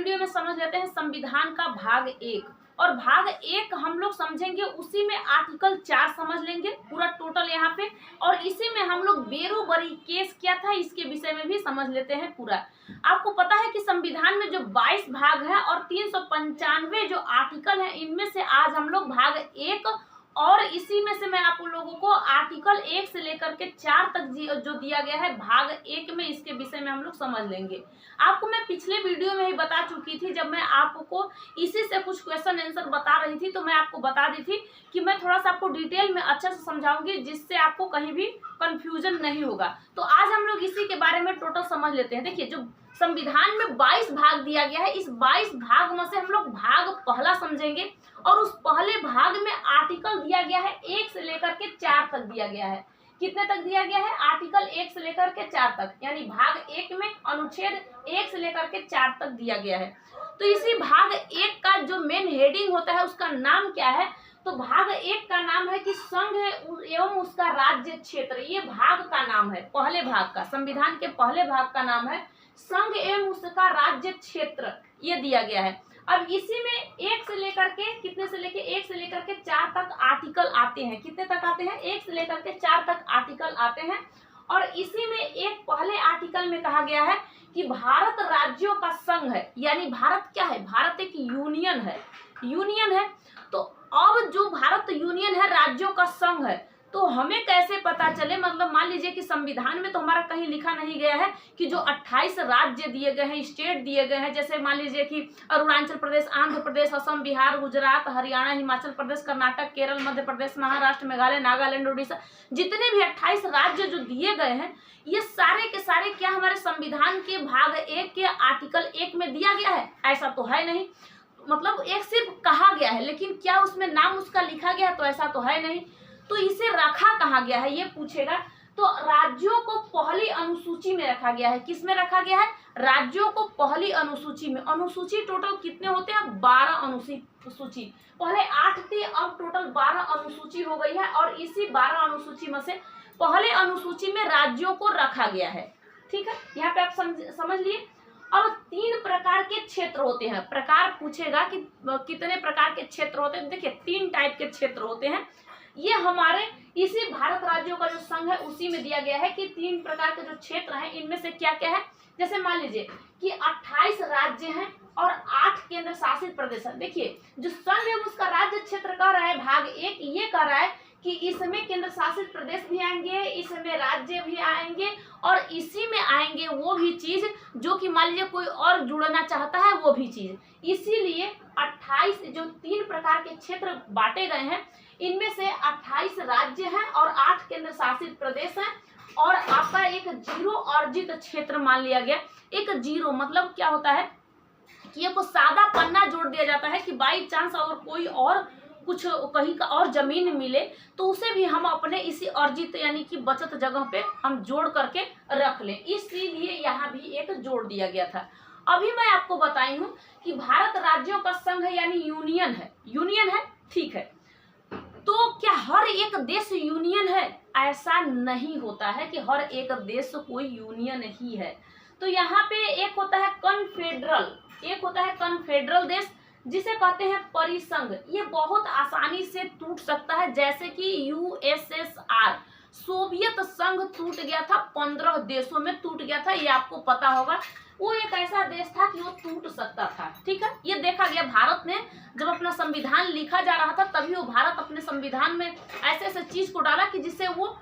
Video में समझ लेते हैं संविधान का भाग 1। और भाग 1 हम लोग समझेंगे, उसी में आर्टिकल 4 समझ लेंगे पूरा टोटल यहाँ पे, और इसी में हम लोग बेरोबरी केस क्या था इसके विषय में भी समझ लेते हैं पूरा। आपको पता है कि संविधान में जो 22 भाग है और 395 जो आर्टिकल है, इनमें से आज हम लोग भाग 1 और इसी में से मैं आप लोगों को आर्टिकल 1 से लेकर के 4 तक जो दिया गया है भाग 1 में, इसके विषय में हम लोग समझ लेंगे। आपको मैं पिछले वीडियो में ही बता चुकी थी, जब मैं आपको इसी से कुछ क्वेश्चन आंसर बता रही थी तो मैं आपको बता दी थी कि मैं थोड़ा सा आपको डिटेल में अच्छे से समझाऊंगी, जिससे आपको कहीं भी कंफ्यूजन नहीं होगा। तो आज हम लोग इसी के बारे में टोटल समझ लेते हैं। देखिए, जो संविधान में 22 भाग दिया गया है, इस 22 भाग में से हम लोग भाग पहला समझेंगे, और उस पहले भाग में आर्टिकल दिया गया है 1 से लेकर के 4 तक दिया गया है। कितने तक दिया गया है? आर्टिकल 1 से लेकर के 4 तक, यानी भाग 1 में अनुच्छेद 1 से लेकर के 4 तक दिया गया है। तो इसी भाग 1 का जो मेन हेडिंग होता है उसका नाम क्या है? तो भाग 1 का नाम है कि संघ एवं उसका राज्य क्षेत्र। ये भाग का नाम है, पहले भाग का, संविधान के पहले भाग का नाम है संघ एवं उसका राज्य क्षेत्र, ये दिया गया है। अब इसी में 1 से लेकर के कितने से लेके 1 से लेकर के 4 तक आर्टिकल आते हैं। कितने तक आते हैं? 1 से लेकर के 4 तक आर्टिकल आते हैं। और इसी में एक पहले आर्टिकल में कहा गया है कि भारत राज्यों का संघ है, यानी भारत क्या है? भारत एक यूनियन है, यूनियन है। तो अब जो भारत यूनियन है, राज्यों का संघ है, तो हमें कैसे पता चले? मतलब मान लीजिए कि संविधान में तो हमारा कहीं लिखा नहीं गया है कि जो 28 राज्य दिए गए हैं, स्टेट दिए गए हैं, जैसे मान लीजिए कि अरुणाचल प्रदेश, आंध्र प्रदेश, असम, बिहार, गुजरात, हरियाणा, हिमाचल प्रदेश, कर्नाटक, केरल, मध्य प्रदेश, महाराष्ट्र, मेघालय, नागालैंड, उड़ीसा, जितने भी 28 राज्य जो दिए गए हैं, ये सारे के सारे क्या हमारे संविधान के भाग 1 के आर्टिकल 1 में दिया गया है? ऐसा तो है नहीं। मतलब एक सिर्फ कहा गया है, लेकिन क्या उसमें नाम उसका लिखा गया? तो ऐसा तो है नहीं। तो इसे रखा कहाँ गया है, ये पूछेगा। तो राज्यों को पहली अनुसूची में रखा गया है। किस में रखा गया है? राज्यों को पहली अनुसूची में। अनुसूची टोटल कितने होते हैं? 12 अनुसूची। पहले 8 थी, अब टोटल 12 अनुसूची हो गई है, और इसी 12 अनुसूची में से पहले अनुसूची में राज्यों को रखा गया है। ठीक है, यहाँ पे आप समझ लिए। अब 3 प्रकार के क्षेत्र होते हैं। प्रकार पूछेगा कि कितने प्रकार के क्षेत्र होते हैं। देखिए, 3 टाइप के क्षेत्र होते हैं। ये हमारे इसी भारत राज्यों का जो संघ है उसी में दिया गया है कि 3 प्रकार के जो क्षेत्र हैं, इनमें से क्या क्या है। जैसे मान लीजिए कि 28 राज्य हैं और 8 केंद्र शासित प्रदेश है। देखिए, जो संघ है उसका राज्य क्षेत्र कह रहा है भाग 1, ये कह रहा है कि इसमें केंद्र शासित प्रदेश भी आएंगे, इसमें राज्य भी आएंगे, और इसी में आएंगे वो भी चीज जो कि मान लीजिए कोई और जुड़ना चाहता है, वो भी चीज। इसीलिए 28 जो 3 प्रकार के क्षेत्र बांटे गए हैं, इनमें से 28 राज्य हैं और 8 केंद्र शासित प्रदेश हैं, और आपका एक जीरो अर्जित क्षेत्र मान लिया गया। एक जीरो मतलब क्या होता है कि ये को सादा पन्ना जोड़ दिया जाता है कि बाई चांस अगर कोई और कुछ कहीं का और जमीन मिले तो उसे भी हम अपने इसी अर्जित यानी कि बचत जगह पे हम जोड़ करके रख लें, इसलिए यहाँ भी एक जोड़ दिया गया था। अभी मैं आपको बताई हूँ कि भारत राज्यों का संघ है, यानी यूनियन है, यूनियन है, ठीक है। तो क्या हर एक देश यूनियन है? ऐसा नहीं होता है कि हर एक देश कोई यूनियन ही है। तो यहाँ पे एक होता है कन्फेडरल, एक होता है कन्फेडरल देश, जिसे कहते हैं परिसंघ। ये बहुत आसानी से टूट सकता है, जैसे कि यूएसएसआर, सोवियत संघ टूट गया था, 15 देशों में टूट गया था, ये आपको पता होगा। वो एक ऐसा देश था कि वो टूट सकता था, ठीक है। ये देखा गया, भारत ने जब अपना संविधान लिखा जा रहा था तभी वो भारत अपने संविधान में ऐसे ऐसे चीज को डाला कि जिससे वो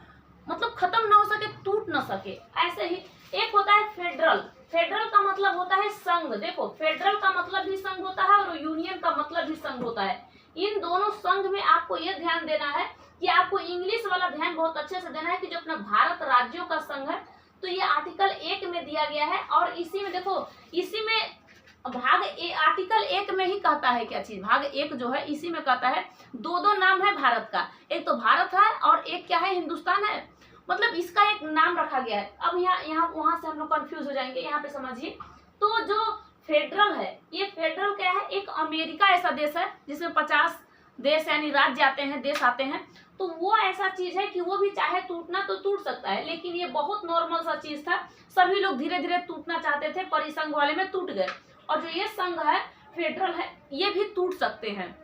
मतलब खत्म ना हो सके, टूट ना सके। ऐसे ही एक होता है फेडरल। फेडरल का मतलब होता है संघ। देखो, फेडरल का मतलब भी संघ होता है और यूनियन का मतलब भी संघ होता है। इन दोनों संघ में आपको ये ध्यान देना है कि आपको इंग्लिश वाला ध्यान बहुत अच्छे से देना है कि जो अपना भारत राज्यों का संघ है, तो ये आर्टिकल 1 में दिया गया है। और इसी में देखो, इसी में भाग आर्टिकल 1 में ही कहता है क्या चीज, भाग 1 जो है इसी में कहता है दो नाम है भारत का, एक तो भारत है और एक क्या है, हिंदुस्तान है। मतलब इसका एक नाम रखा गया है। अब यहाँ वहां से हम लोग कंफ्यूज हो जाएंगे, यहाँ पे समझिए। तो जो फेडरल है, ये फेडरल क्या है, एक अमेरिका ऐसा देश है जिसमें 50 देश यानी राज्य आते हैं, देश आते हैं। तो वो ऐसा चीज है कि वो भी चाहे टूटना तो टूट सकता है, लेकिन ये बहुत नॉर्मल सा चीज था। सभी लोग धीरे धीरे टूटना चाहते थे, परिसंघ वाले में टूट गए। और जो ये संघ है फेडरल है, ये भी टूट सकते हैं।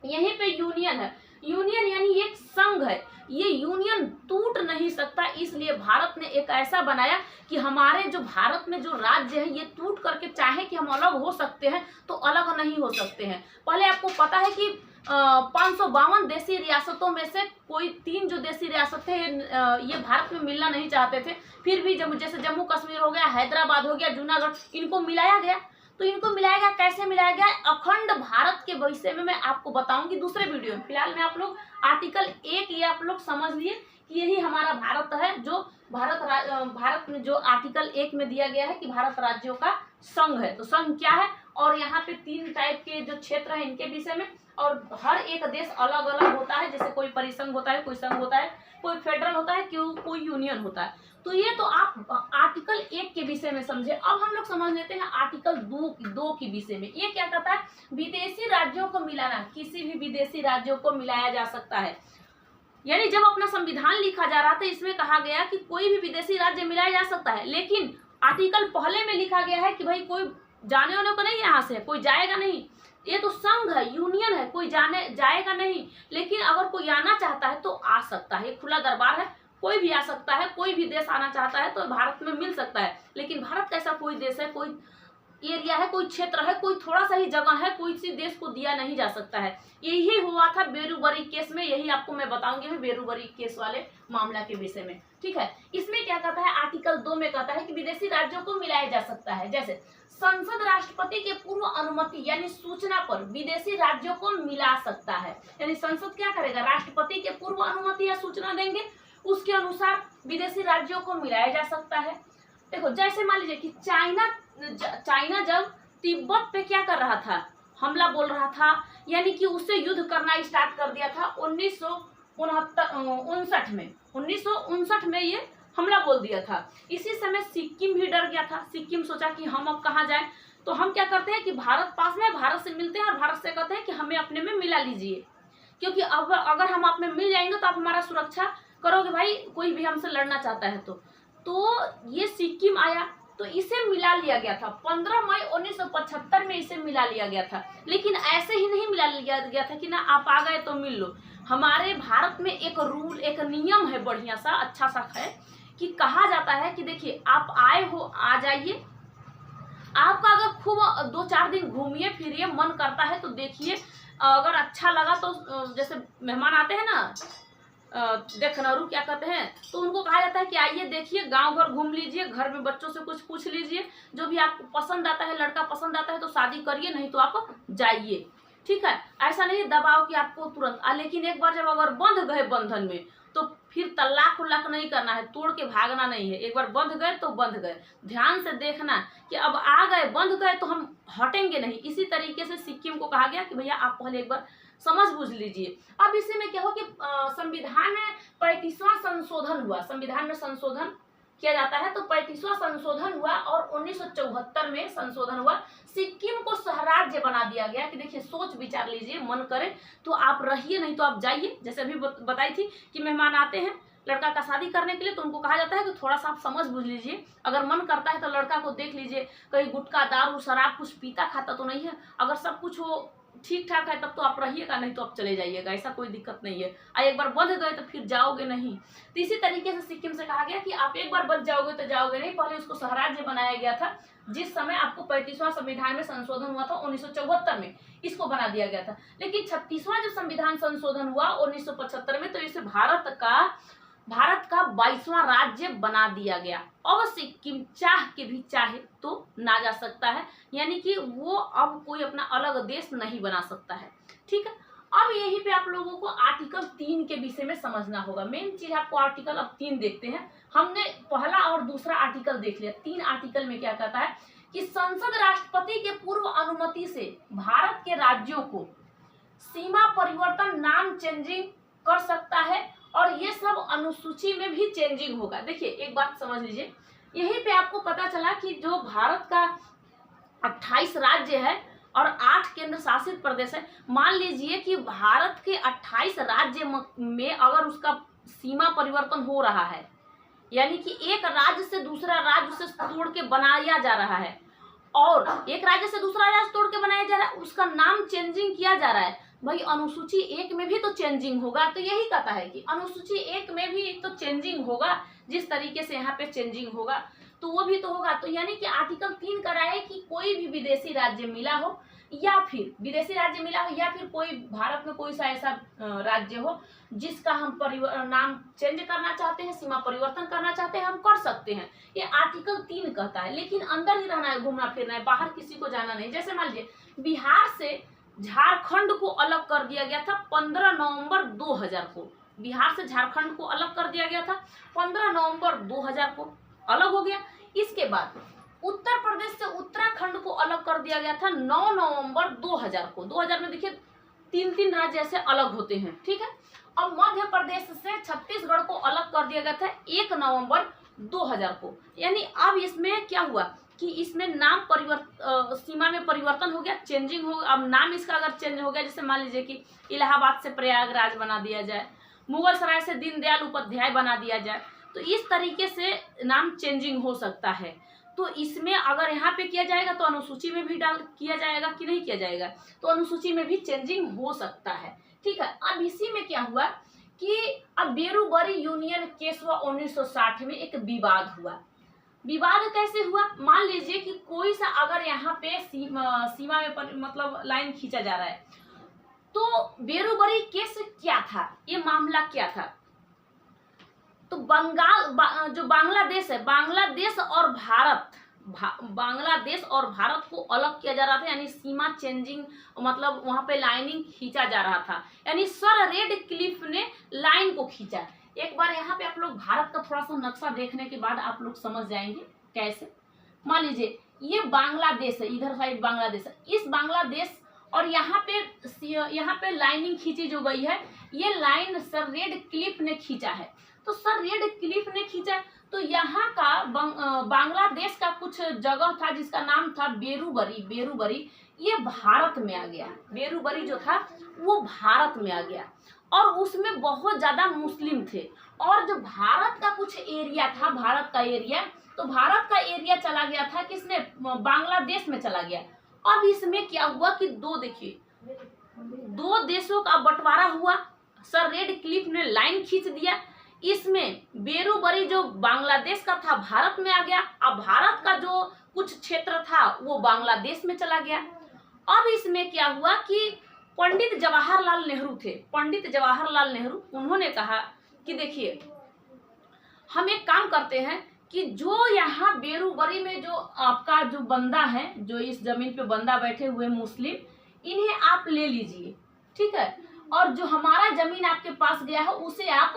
यहीं पे यूनियन है, यूनियन यानी एक संघ है, ये यूनियन टूट नहीं सकता। इसलिए भारत ने एक ऐसा बनाया कि हमारे जो भारत में जो राज्य है ये टूट करके चाहे कि हम अलग हो सकते हैं तो अलग नहीं हो सकते हैं। पहले आपको पता है कि 552 देशी रियासतों में से कोई 3 जो देशी रियासत थे ये भारत में मिलना नहीं चाहते थे। फिर भी जैसे जम्मू कश्मीर हो गया, हैदराबाद हो गया, जूनागढ़, इनको मिलाया गया। तो इनको मिलाया गया, कैसे मिलाया गया? अखंड भारत के विषय में मैं आपको बताऊंगी दूसरे वीडियो में। फिलहाल में आप लोग आर्टिकल 1 ये आप लोग समझ लिए कि यही हमारा भारत है, जो भारत में जो आर्टिकल 1 में दिया गया है कि भारत राज्यों का संघ है। तो संघ क्या है, और यहाँ पे 3 टाइप के जो क्षेत्र है इनके विषय में, और हर एक देश अलग अलग होता है। जैसे कोई परिसंघ होता है, कोई संघ होता है, कोई फेडरल होता है, कोई यूनियन होता है। तो ये तो आप आर्टिकल 1 के विषय में समझे। अब हम लोग समझ लेते हैं आर्टिकल 2 के विषय में। ये क्या कहता है? विदेशी राज्यों को मिलाना, किसी भी विदेशी राज्यों को मिलाया जा सकता है। यानी जब अपना संविधान लिखा जा रहा था इसमें कहा गया कि कोई भी विदेशी राज्य मिलाया जा सकता है, लेकिन आर्टिकल पहले में लिखा गया है कि भाई कोई जाने वाने को नहीं, यहाँ से कोई जाएगा नहीं। ये तो संघ है, यूनियन है, कोई जाएगा नहीं। लेकिन अगर कोई आना चाहता है तो आ सकता है, खुला दरबार है, कोई भी आ सकता है। कोई भी देश आना चाहता है तो भारत में मिल सकता है। लेकिन भारत कैसा कोई देश है, कोई एरिया है, कोई क्षेत्र है, कोई थोड़ा सा ही जगह है, कोई सी देश को दिया नहीं जा सकता है। यही हुआ था बेरूबरी केस में, यही आपको मैं बताऊंगी बेरूबरी केस वाले मामला के विषय में। ठीक है, इसमें क्या कहता है? आर्टिकल 2 में कहता है कि विदेशी राज्यों को मिलाया जा सकता है। जैसे संसद राष्ट्रपति के पूर्व अनुमति यानी सूचना पर विदेशी राज्यों को मिला सकता है। यानी संसद क्या करेगा? राष्ट्रपति के पूर्व अनुमति या सूचना देंगे, उसके अनुसार विदेशी राज्यों को मिलाया जा सकता है। देखो, जैसे मान लीजिए कि चाइना जब तिब्बत पे क्या कर रहा था? हमला बोल रहा था, यानी कि उससे युद्ध करना स्टार्ट कर दिया था 1959 में ये हमला बोल दिया था। इसी समय सिक्किम भी डर गया था। सिक्किम सोचा कि हम अब कहाँ जाएं, तो हम क्या करते हैं कि भारत पास में, भारत से मिलते हैं और भारत से कहते हैं कि हमें अपने में मिला लीजिए, क्योंकि अब अगर हम आप में मिल जाएंगे तो आप हमारा सुरक्षा करोगे भाई, कोई भी हमसे लड़ना चाहता है तो ये सिक्किम आया तो इसे मिला लिया गया था। 15 मई 1975 में इसे मिला लिया गया था। लेकिन ऐसे ही नहीं मिला लिया गया था कि ना आप आ गए तो मिल लो। हमारे भारत में एक रूल, एक नियम है बढ़िया सा, अच्छा सा है कि कहा जाता है कि देखिए आप आए हो, आ जाइए। आपका अगर खूब 2-4 दिन घूमिए फिरिए, मन करता है तो देखिए, अगर अच्छा लगा तो जैसे मेहमान आते हैं ना देखनरू क्या कहते हैं, तो उनको कहा जाता है कि आइए देखिए, गांव घर घूम लीजिए, घर में बच्चों से कुछ पूछ लीजिए, जो भी आपको पसंद आता है, लड़का पसंद आता है तो शादी करिए, नहीं तो आप जाइए। ठीक है, ऐसा नहीं दबाव कि आपको तुरंत लेकिन एक बार जब अगर बंध गए बंधन में तो फिर तलाक उल्लाक नहीं करना है, तोड़ के भागना नहीं है। एक बार बंध गए तो बंध गए। ध्यान से देखना कि अब आ गए, बंध गए तो हम हटेंगे नहीं। इसी तरीके से सिक्किम को कहा गया कि भैया आप पहले एक बार समझ बूझ लीजिए। अब इसी में क्या हो कि संविधान में 35वां संशोधन हुआ, संविधान में संशोधन किया जाता है तो 35वां संशोधन हुआ और 1974 में संशोधन हुआ। सिक्किम को सहराज्य बना दिया गया कि देखिए सोच विचार लीजिए, मन करे तो आप रहिए, नहीं तो आप जाइए। जैसे अभी बताई थी कि मेहमान आते हैं लड़का का शादी करने के लिए तो उनको कहा जाता है कि थोड़ा सा आप समझ बूझ लीजिए। अगर मन करता है तो लड़का को देख लीजिए, कहीं गुटखा दारू शराब कुछ पीता खाता तो नहीं है। अगर सब कुछ वो ठीक ठाक है तब तो आप रहिएगा, नहीं तो आप चले जाइएगा, ऐसा कोई दिक्कत नहीं है। एक बार बंध गए तो फिर जाओगे नहीं। तो इसी तरीके से सिक्किम से कहा गया कि आप एक बार बच जाओगे तो जाओगे नहीं। पहले उसको सहराज्य बनाया गया था, जिस समय आपको 35वां संविधान में संशोधन हुआ था 1974 में, इसको बना दिया गया था। लेकिन 36वां जो संविधान संशोधन हुआ 1975 में, तो इसे भारत का 22वां राज्य बना दिया गया। अब सिक्किम चाह के भी चाहे तो ना जा सकता है, यानी कि वो अब कोई अपना अलग देश नहीं बना सकता है। ठीक है, अब यहीं पे आप लोगों को आर्टिकल 3 के विषय में समझना होगा। मेन चीज आपको आर्टिकल अब 3 देखते हैं। हमने पहला और दूसरा आर्टिकल देख लिया। 3 आर्टिकल में क्या कहता है कि संसद राष्ट्रपति के पूर्व अनुमति से भारत के राज्यों को सीमा परिवर्तन, नाम चेंजिंग कर सकता है और ये सब अनुसूची में भी चेंजिंग होगा। देखिए एक बात समझ लीजिए, यहीं पे आपको पता चला कि जो भारत का 28 राज्य है और 8 केंद्र शासित प्रदेश है। मान लीजिए कि भारत के 28 राज्य में अगर उसका सीमा परिवर्तन हो रहा है, यानी कि एक राज्य से दूसरा राज्य से तोड़ के बनाया जा रहा है, और एक राज्य से दूसरा राज्य तोड़ के बनाया जा रहा है, उसका नाम चेंजिंग किया जा रहा है। भाई अनुसूची 1 में भी तो चेंजिंग होगा, तो यही कहता है कि अनुसूची 1 में भी तो चेंजिंग होगा, जिस तरीके से यहाँ पे चेंजिंग होगा तो वो भी तो होगा। तो यानी कि आर्टिकल 3 कह रहा है कि कोई भी विदेशी राज्य मिला हो या फिर कोई भारत में कोई सा ऐसा राज्य हो जिसका हम नाम चेंज करना चाहते हैं, सीमा परिवर्तन करना चाहते हैं, हम कर सकते हैं। ये आर्टिकल 3 कहता है, लेकिन अंदर ही रहना है, घूमना फिरना है, बाहर किसी को जाना नहीं। जैसे मान लीजिए बिहार से झारखंड को अलग कर दिया गया था 15 नवंबर 2000 को। बिहार से झारखंड को अलग कर दिया गया था 15 नवंबर 2000 को, अलग हो गया। इसके बाद उत्तर प्रदेश से उत्तराखंड को अलग कर दिया गया था 9 नवंबर 2000 को। 2000 में देखिए 3 राज्य ऐसे अलग होते हैं, ठीक है। अब मध्य प्रदेश से छत्तीसगढ़ को अलग कर दिया गया था 1 नवंबर 2000 को। यानी अब इसमें क्या हुआ कि इसमें नाम सीमा में परिवर्तन हो गया, चेंजिंग हो। अब नाम इसका अगर चेंज हो गया, जैसे मान लीजिए कि इलाहाबाद से प्रयागराज बना दिया जाए, मुगल सराय से दीनदयाल उपाध्याय बना दिया जाए, तो इस तरीके से नाम चेंजिंग हो सकता है। तो इसमें अगर यहाँ पे किया जाएगा तो अनुसूची में भी किया जाएगा कि नहीं किया जाएगा, तो अनुसूची में भी चेंजिंग हो सकता है, ठीक है। अब इसी में क्या हुआ कि अब बेरूबरी यूनियन केस हुआ 1960 में, एक विवाद हुआ। विवाद कैसे हुआ, मान लीजिए कि कोई सा अगर यहाँ पे सीमा में मतलब लाइन खींचा जा रहा है, तो बेरूबरी केस क्या था, ये मामला क्या था। तो जो बांग्लादेश है, बांग्लादेश और भारत को अलग किया जा रहा था, यानी सीमा चेंजिंग, मतलब वहां पे लाइनिंग खींचा जा रहा था। यानी सर रेडक्लिफ ने लाइन को खींचा। एक बार यहाँ पे आप लोग भारत का थोड़ा सा नक्शा देखने के बाद आप लोग समझ जाएंगे कैसे। मान लीजिए ये बांग्लादेश है, इधर साइड बांग्लादेश है, इस बांग्लादेश और यहाँ पे लाइनिंग खींची जो गई है, ये लाइन सर रेडक्लिफ ने खींचा है। तो सर रेडक्लिफ ने खींचा, तो यहाँ का बांग्लादेश का कुछ जगह था जिसका नाम था बेरूबरी, ये भारत में आ गया। बेरूबरी जो था वो भारत में आ गया, और उसमें बहुत ज्यादा मुस्लिम थे। और जो भारत का कुछ एरिया था, भारत का एरिया चला गया था किसने, बांग्लादेश में चला गया। अब इसमें क्या हुआ कि दो देशों का बंटवारा हुआ, सर रेडक्लिफ ने लाइन खींच दिया। इसमें बेरूबरी जो बांग्लादेश का था भारत में आ गया, अब भारत का जो कुछ क्षेत्र था वो बांग्लादेश में चला गया। अब इसमें क्या हुआ कि पंडित जवाहरलाल नेहरू उन्होंने कहा कि देखिए हम एक काम करते हैं कि जो यहाँ बेरूबरी में जो आपका जो बंदा है, जो इस जमीन पे बंदा बैठे हुए मुस्लिम, इन्हें आप ले लीजिए, ठीक है, और जो हमारा जमीन आपके पास गया है उसे आप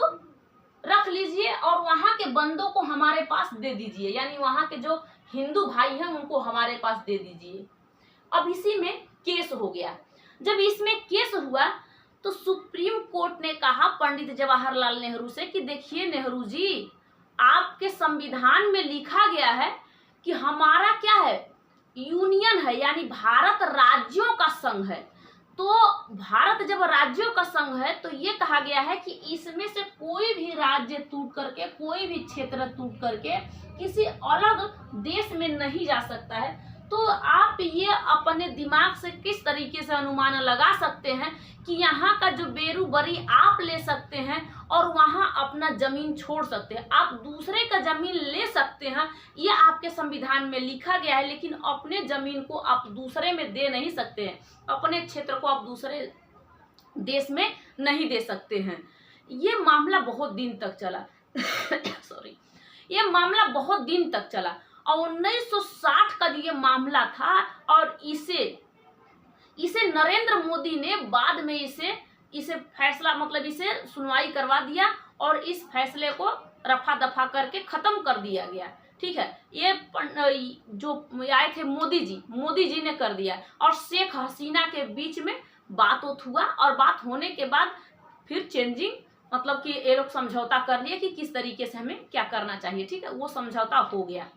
रख लीजिए और वहां के बंदों को हमारे पास दे दीजिए, यानी वहां के जो हिंदू भाई हैं उनको हमारे पास दे दीजिए। अब इसी में केस हो गया। जब इसमें केस हुआ तो सुप्रीम कोर्ट ने कहा पंडित जवाहरलाल नेहरू से कि देखिए नेहरू जी, आपके संविधान में लिखा गया है कि हमारा क्या है, यूनियन है, यानी भारत राज्यों का संघ है। तो भारत जब राज्यों का संघ है तो ये कहा गया है कि इसमें से कोई भी राज्य टूट करके, कोई भी क्षेत्र टूट करके किसी अलग देश में नहीं जा सकता है। तो आप ये अपने दिमाग से किस तरीके से अनुमान लगा सकते हैं कि यहाँ का जो बेरूबरी आप ले सकते हैं और वहाँ अपना जमीन छोड़ सकते हैं, आप दूसरे का जमीन ले सकते हैं, ये आपके संविधान में लिखा गया है, लेकिन अपने जमीन को आप दूसरे में दे नहीं सकते हैं, अपने क्षेत्र को आप दूसरे देश में नहीं दे सकते हैं। ये मामला बहुत दिन तक चला ये मामला बहुत दिन तक चला और 1960 का जो ये मामला था, और इसे नरेंद्र मोदी ने बाद में इसे फैसला, मतलब इसे सुनवाई करवा दिया और इस फैसले को रफा दफा करके खत्म कर दिया गया, ठीक है। ये जो आए थे मोदी जी ने कर दिया, और शेख हसीना के बीच में बात हुआ, और बात होने के बाद फिर चेंजिंग, मतलब कि ये लोग समझौता कर लिए कि किस तरीके से हमें क्या करना चाहिए, ठीक है, वो समझौता हो गया।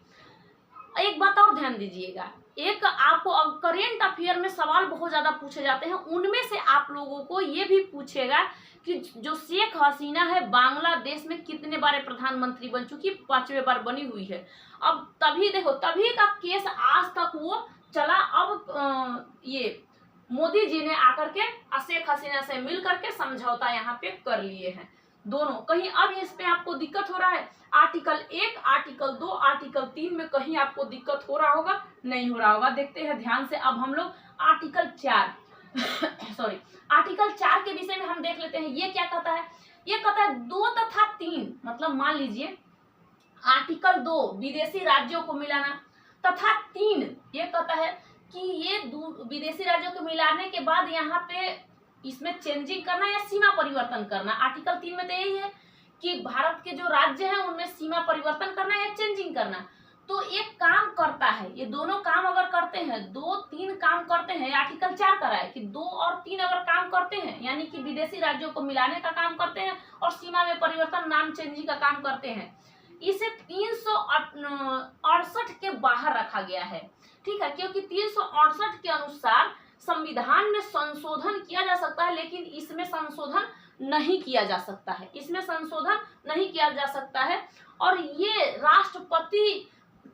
एक बात और ध्यान दीजिएगा, एक आपको करेंट अफेयर में सवाल बहुत ज्यादा पूछे जाते हैं, उनमें से आप लोगों को ये भी पूछेगा कि जो शेख हसीना है बांग्लादेश में कितने बार प्रधानमंत्री बन चुकी, 5वें बार बनी हुई है। अब तभी देखो, तभी का केस आज तक वो चला। अब ये मोदी जी ने आकर के शेख हसीना से मिल करके समझौता यहाँ पे कर लिए हैं दोनों। कहीं अब इस पे आपको दिक्कत हो रहा है, आर्टिकल 1, आर्टिकल 2, आर्टिकल 3 में कहीं आपको दिक्कत हो रहा होगा, नहीं हो रहा होगा। देखते हैं ध्यान से। अब हम लोग आर्टिकल 4 सॉरी आर्टिकल 4 के विषय में हम देख लेते हैं। ये क्या कहता है? ये कहता है 2 तथा 3, मतलब मान लीजिए आर्टिकल 2 विदेशी राज्यों को मिलाना, तथा 3 ये कहता है कि ये विदेशी राज्यों को मिलाने के बाद यहाँ पे इसमें चेंजिंग करना या सीमा परिवर्तन करना। आर्टिकल 3 में तो यही है कि भारत के जो राज्य हैं उनमें सीमा परिवर्तन करना या चेंजिंग करना। तो एक काम करता है, ये दोनों काम अगर करते हैं, 2-3 काम करते हैं, आर्टिकल 4 करा है कि 2 और 3 अगर काम करते हैं, यानी कि विदेशी राज्यों को मिलाने का काम करते हैं और सीमा में परिवर्तन, नाम चेंजिंग का काम करते हैं, इसे 368 के बाहर रखा गया है। ठीक है, क्योंकि 368 के अनुसार संविधान में संशोधन किया जा सकता है, लेकिन इसमें संशोधन नहीं किया जा सकता है, इसमें संशोधन नहीं किया जा सकता है। और ये राष्ट्रपति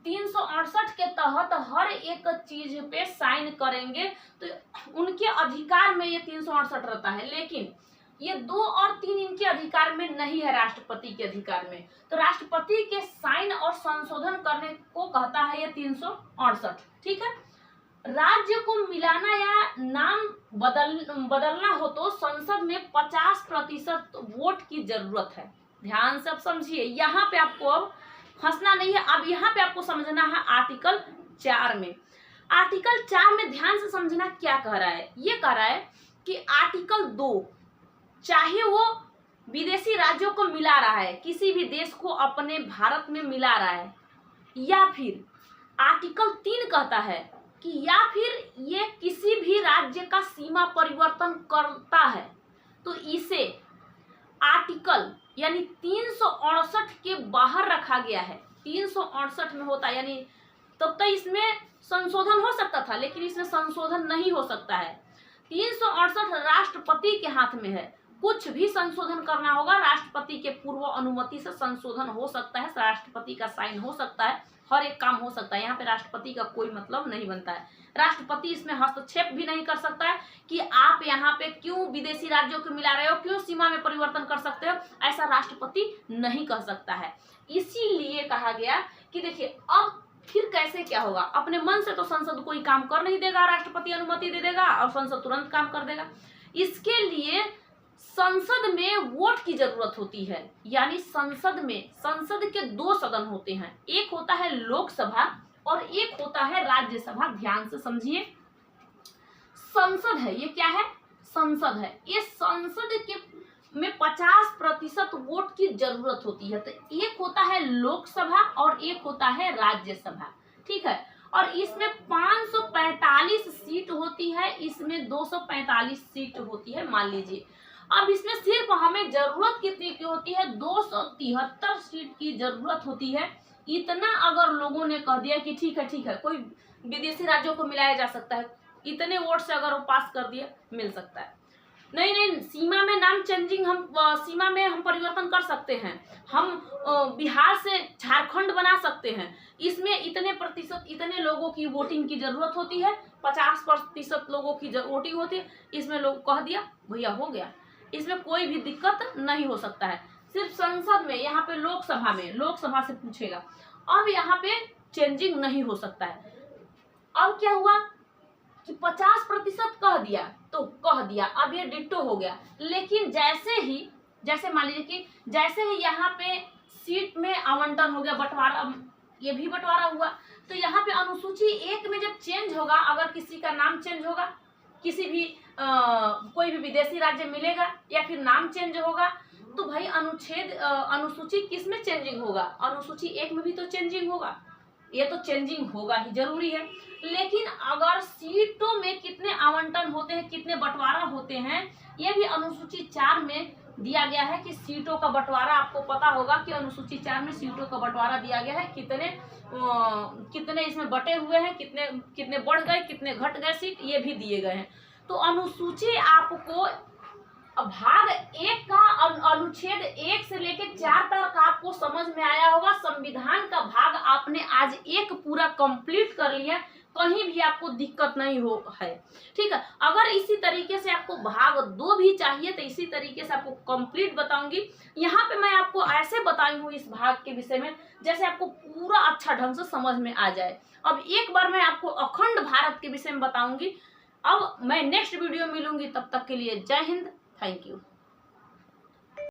368 के तहत हर एक चीज पे साइन करेंगे, तो उनके अधिकार में ये 368 रहता है, लेकिन ये 2 और 3 इनके अधिकार में नहीं है, राष्ट्रपति के अधिकार में। तो राष्ट्रपति के साइन और संशोधन करने को कहता है ये 368। ठीक है, राज्य को मिलाना या नाम बदलना हो तो संसद में 50% वोट की जरूरत है। ध्यान से अब समझिए, यहाँ पे आपको अब फंसना नहीं है। अब यहाँ पे आपको समझना है आर्टिकल 4 में। आर्टिकल 4 में ध्यान से समझना क्या कह रहा है। ये कह रहा है कि आर्टिकल 2 चाहे वो विदेशी राज्यों को मिला रहा है, किसी भी देश को अपने भारत में मिला रहा है, या फिर आर्टिकल 3 कहता है कि या फिर ये किसी भी राज्य का सीमा परिवर्तन करता है, तो इसे आर्टिकल यानी 368 के बाहर रखा गया है। 368 में होता है, यानी तब तक इसमें संशोधन हो सकता था, लेकिन इसमें संशोधन नहीं हो सकता है। 368 राष्ट्रपति के हाथ में है, कुछ भी संशोधन करना होगा राष्ट्रपति के पूर्व अनुमति से संशोधन हो सकता है, राष्ट्रपति का साइन हो सकता है, हर एक काम हो सकता है। यहाँ पे राष्ट्रपति का कोई मतलब नहीं बनता है। राष्ट्रपति इसमें हस्तक्षेप भी नहीं कर सकता है कि आप यहाँ पे क्यों विदेशी राज्यों को मिला रहे हो, क्यों सीमा में परिवर्तन कर सकते हो, ऐसा राष्ट्रपति नहीं कह सकता है। इसीलिए कहा गया कि देखिए अब फिर कैसे क्या होगा, अपने मन से तो संसद कोई काम कर नहीं देगा, राष्ट्रपति अनुमति दे देगा और संसद तुरंत काम कर देगा। इसके लिए संसद में वोट की जरूरत होती है, यानी संसद के 2 सदन होते हैं, एक होता है लोकसभा और एक होता है राज्यसभा। ध्यान से समझिए, संसद है, ये क्या है? संसद है। ये संसद के में 50% वोट की जरूरत होती है। तो एक होता है लोकसभा और एक होता है राज्यसभा। ठीक है, और इसमें 545 सीट होती है, इसमें 245 सीट होती है, मान लीजिए। अब इसमें सिर्फ हमें जरूरत कितनी की होती है? 273 सीट की जरूरत होती है। इतना अगर लोगों ने कह दिया कि ठीक है कोई विदेशी राज्यों को मिलाया जा सकता है, इतने वोट से अगर वो पास कर दिया, मिल सकता है। नहीं, सीमा में नाम चेंजिंग सीमा में हम परिवर्तन कर सकते हैं, हम बिहार से झारखंड बना सकते हैं, इसमें इतने लोगों की वोटिंग की जरूरत होती है, 50% लोगों की वोटिंग होती है। इसमें लोग कह दिया भैया हो गया, इसमें कोई भी दिक्कत नहीं हो सकता है। सिर्फ संसद में, यहाँ पे लोकसभा से पूछेगा। अब यहाँ पे चेंजिंग नहीं हो सकता है। अब क्या हुआ कि 50% कह दिया तो कह दिया, अब ये डिट्टो हो गया। लेकिन जैसे मान लीजिए कि जैसे ही यहाँ पे सीट में आवंटन हो गया, बंटवारा, ये भी बंटवारा हुआ, तो यहाँ पे अनुसूची 1 में जब चेंज होगा, अगर किसी का नाम चेंज होगा, किसी भी कोई भी विदेशी राज्य मिलेगा या फिर नाम चेंज होगा, तो भाई अनुसूची किस में चेंजिंग होगा? अनुसूची 1 में भी तो चेंजिंग होगा, ये तो चेंजिंग होगा ही, जरूरी है। लेकिन अगर सीटों में कितने आवंटन होते हैं, कितने बंटवारा होते हैं, ये भी अनुसूची 4 में दिया गया है कि सीटों का बंटवारा, आपको पता होगा कि अनुसूची 4 में सीटों का बंटवारा दिया गया है, कितने इसमें बटे हुए हैं, कितने कितने बढ़ गए, कितने घट गए सीट, ये भी दिए गए हैं। तो अनुसूची आपको भाग 1 का अनुच्छेद 1 से लेके 4 तक आपको समझ में आया होगा। संविधान का भाग आपने आज 1 पूरा कंप्लीट कर लिया, कहीं भी आपको दिक्कत नहीं हो है, ठीक है। अगर इसी तरीके से आपको भाग 2 भी चाहिए तो इसी तरीके से आपको कंप्लीट बताऊंगी। यहाँ पे मैं आपको ऐसे बताई हूँ इस भाग के विषय में जैसे आपको पूरा अच्छा ढंग से समझ में आ जाए। अब एक बार मैं आपको अखंड भारत के विषय में बताऊंगी। अब मैं नेक्स्ट वीडियो मिलूंगी, तब तक के लिए जय हिंद, थैंक यू।